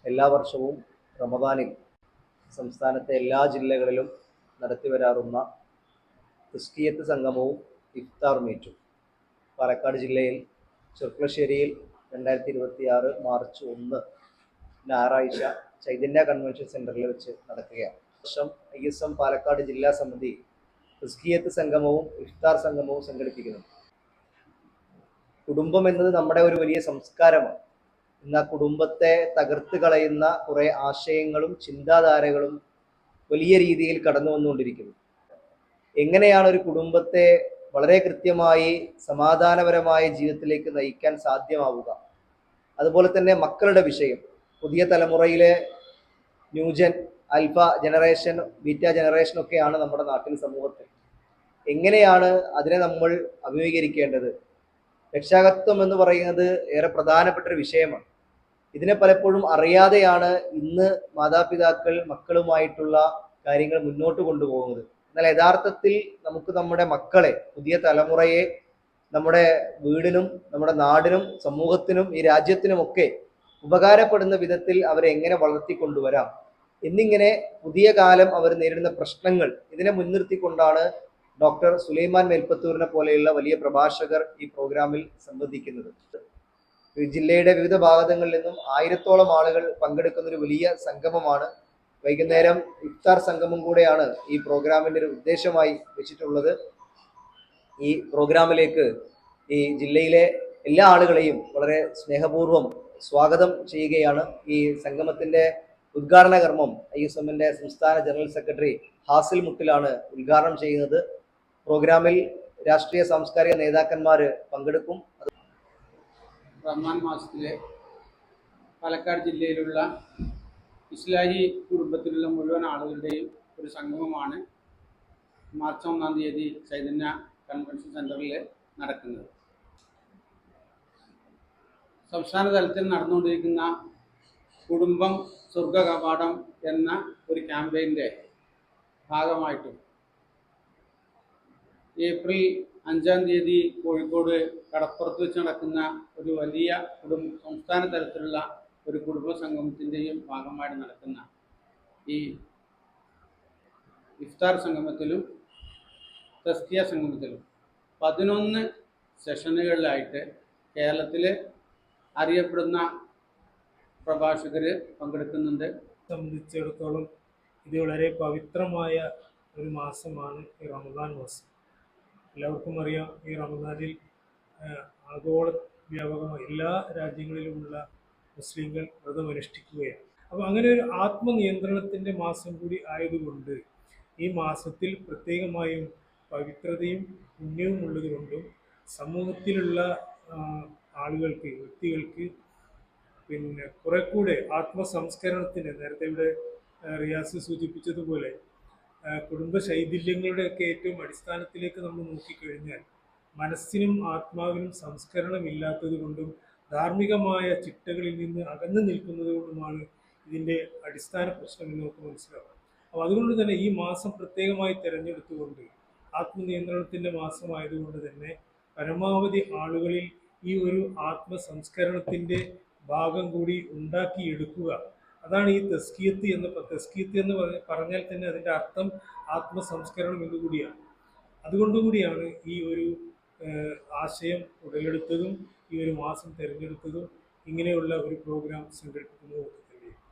എല്ലാ വർഷവും റമദാനിൽ സംസ്ഥാനത്തെ എല്ലാ ജില്ലകളിലും നടത്തിവരാറുന്ന തസ്കിയത്ത് സംഗമവും ഇഫ്താർ മീറ്റും പാലക്കാട് ജില്ലയിൽ ചെർപ്പളശ്ശേരിയിൽ 2026 മാർച്ച് 1 ഞായറാഴ്ച ചൈതന്യ കൺവെൻഷൻ സെന്ററിൽ വെച്ച് നടക്കുകയാണ്. വർഷം ISM പാലക്കാട് ജില്ലാ സമിതി തസ്കിയത്ത് സംഗമവും ഇഫ്താർ സംഗമവും സംഘടിപ്പിക്കുന്നു. കുടുംബം എന്നത് നമ്മുടെ ഒരു വലിയ സംസ്കാരമാണ്. ഇന്ന് ആ കുടുംബത്തെ തകർത്ത് കളയുന്ന കുറെ ആശയങ്ങളും ചിന്താധാരകളും വലിയ രീതിയിൽ കടന്നു വന്നുകൊണ്ടിരിക്കുന്നു. എങ്ങനെയാണ് ഒരു കുടുംബത്തെ വളരെ കൃത്യമായി സമാധാനപരമായ ജീവിതത്തിലേക്ക് നയിക്കാൻ സാധ്യമാവുക? അതുപോലെ തന്നെ മക്കളുടെ വിഷയം, പുതിയ തലമുറയിലെ new gen, alpha generation, beta generation ഒക്കെയാണ് നമ്മുടെ നാട്ടിൽ, സമൂഹത്തിൽ. എങ്ങനെയാണ് അതിനെ നമ്മൾ അഭിമുഖീകരിക്കേണ്ടത്? രക്ഷാകർത്തം എന്ന് പറയുന്നത് ഏറെ പ്രധാനപ്പെട്ട ഒരു വിഷയമാണ്. ഇതിനെ പലപ്പോഴും അറിയാതെയാണ് ഇന്ന് മാതാപിതാക്കൾ മക്കളുമായിട്ടുള്ള കാര്യങ്ങൾ മുന്നോട്ട് കൊണ്ടുപോകുന്നത്. എന്നാൽ യഥാർത്ഥത്തിൽ നമുക്ക് നമ്മുടെ മക്കളെ, പുതിയ തലമുറയെ നമ്മുടെ വീടിനും നമ്മുടെ നാടിനും സമൂഹത്തിനും ഈ രാജ്യത്തിനുമൊക്കെ ഉപകാരപ്പെടുന്ന വിധത്തിൽ അവരെ എങ്ങനെ വളർത്തിക്കൊണ്ടുവരാം എന്നിങ്ങനെ പുതിയ കാലം അവർ നേരിടുന്ന പ്രശ്നങ്ങൾ ഇതിനെ മുൻനിർത്തിക്കൊണ്ടാണ് ഡോക്ടർ സുലൈമാൻ മേൽപ്പത്തൂരിനെ പോലെയുള്ള വലിയ പ്രഭാഷകർ ഈ പ്രോഗ്രാമിൽ സംബന്ധിക്കുന്നത്. ജില്ലയുടെ വിവിധ ഭാഗങ്ങളിൽ നിന്നും 1000-ഓളം ആളുകൾ പങ്കെടുക്കുന്ന ഒരു വലിയ സംഗമമാണ്. വൈകുന്നേരം ഇഫ്താർ സംഗമം കൂടെയാണ് ഈ പ്രോഗ്രാമിന്റെ ഒരു ഉദ്ദേശമായി വെച്ചിട്ടുള്ളത്. ഈ പ്രോഗ്രാമിലേക്ക് ഈ ജില്ലയിലെ എല്ലാ ആളുകളെയും വളരെ സ്നേഹപൂർവ്വം സ്വാഗതം ചെയ്യുകയാണ്. ഈ സംഗമത്തിന്റെ ഉദ്ഘാടന കർമ്മം ISMന്റെ സംസ്ഥാന ജനറൽ സെക്രട്ടറി ഹാസിൽ മുട്ടിലാണ് ഉദ്ഘാടനം ചെയ്യുന്നത്. പ്രോഗ്രാമിൽ രാഷ്ട്രീയ സാംസ്കാരിക നേതാക്കന്മാർ പങ്കെടുക്കും. റമദാൻ മാസത്തിലെ പാലക്കാട് ജില്ലയിലുള്ള ഇസ്ലാഹി കുടുംബത്തിലുള്ള മുഴുവൻ ആളുകളുടെയും ഒരു സംഗമമാണ് മാർച്ച് 1-ാം തീയതി ചൈതന്യ കൺവെൻഷൻ സെന്ററിൽ നടക്കുന്നത്. സംസ്ഥാന തലത്തിൽ നടന്നുകൊണ്ടിരിക്കുന്ന കുടുംബം സ്വർഗ കവാടം എന്ന ഒരു ക്യാമ്പയിൻ്റെ ഭാഗമായിട്ടും ഏപ്രിൽ 5-ാം തീയതി കോഴിക്കോട് കടപ്പുറത്ത് വെച്ച് നടക്കുന്ന ഒരു വലിയ സംസ്ഥാന തലത്തിലുള്ള ഒരു കുടുംബ സംഗമത്തിൻ്റെയും ഭാഗമായിട്ട് നടക്കുന്ന ഈ ഇഫ്താർ സംഗമത്തിലും തസ്കിയ സംഗമത്തിലും 11 സെഷനുകളിലായിട്ട് കേരളത്തിൽ അറിയപ്പെടുന്ന പ്രഭാഷകർ പങ്കെടുക്കുന്നുണ്ട്. സംബന്ധിച്ചിടത്തോളം ഇത് വളരെ പവിത്രമായ ഒരു മാസമാണ് ഈ റമദാൻ മാസം. എല്ലാവർക്കും അറിയാം, ഈ റമദാനിൽ ആഗോള വ്യാപകമായി എല്ലാ രാജ്യങ്ങളിലുമുള്ള മുസ്ലിങ്ങൾ വ്രതമനുഷ്ഠിക്കുകയാണ്. അപ്പോൾ അങ്ങനെ ഒരു ആത്മനിയന്ത്രണത്തിൻ്റെ മാസം കൂടി ആയതുകൊണ്ട് ഈ മാസത്തിൽ പ്രത്യേകമായും പവിത്രതയും പുണ്യവും ഉള്ളതുകൊണ്ടും സമൂഹത്തിലുള്ള ആളുകൾക്ക്, വ്യക്തികൾക്ക് കുറെ കൂടെ ആത്മസംസ്കരണത്തിന്, നേരത്തെ ഇവിടെ റിയാസ് സൂചിപ്പിച്ചതുപോലെ കുടുംബ ശൈഥില്യങ്ങളുടെയൊക്കെ ഏറ്റവും അടിസ്ഥാനത്തിലേക്ക് നമ്മൾ നോക്കിക്കഴിഞ്ഞാൽ മനസ്സിനും ആത്മാവിനും സംസ്കരണമില്ലാത്തത് കൊണ്ടും ധാർമ്മികമായ ചിട്ടകളിൽ നിന്ന് അകന്നു നിൽക്കുന്നത് കൊണ്ടുമാണ് ഇതിൻ്റെ അടിസ്ഥാന പ്രശ്നമെന്ന് നമുക്ക് മനസ്സിലാവും. അപ്പോൾ അതുകൊണ്ട് തന്നെ ഈ മാസം പ്രത്യേകമായി തിരഞ്ഞെടുത്തുകൊണ്ട്, ആത്മനിയന്ത്രണത്തിൻ്റെ മാസമായതുകൊണ്ട് തന്നെ പരമാവധി ആളുകളിൽ ഈ ഒരു ആത്മസംസ്കരണത്തിൻ്റെ ഭാഗം കൂടി ഉണ്ടാക്കിയെടുക്കുക. അതാണ് ഈ തസ്കിയത്ത് എന്ന് പറഞ്ഞാൽ തന്നെ അതിൻ്റെ അർത്ഥം ആത്മസംസ്കരണം എന്നുകൂടിയാണ്. അതുകൊണ്ടുകൂടിയാണ് ഈ ഒരു ആശയം ഉടലെടുത്തതും ഈ ഒരു മാസം തിരഞ്ഞെടുത്തതും ഇങ്ങനെയുള്ള ഒരു പ്രോഗ്രാം സംഘടിപ്പിക്കുന്നത്.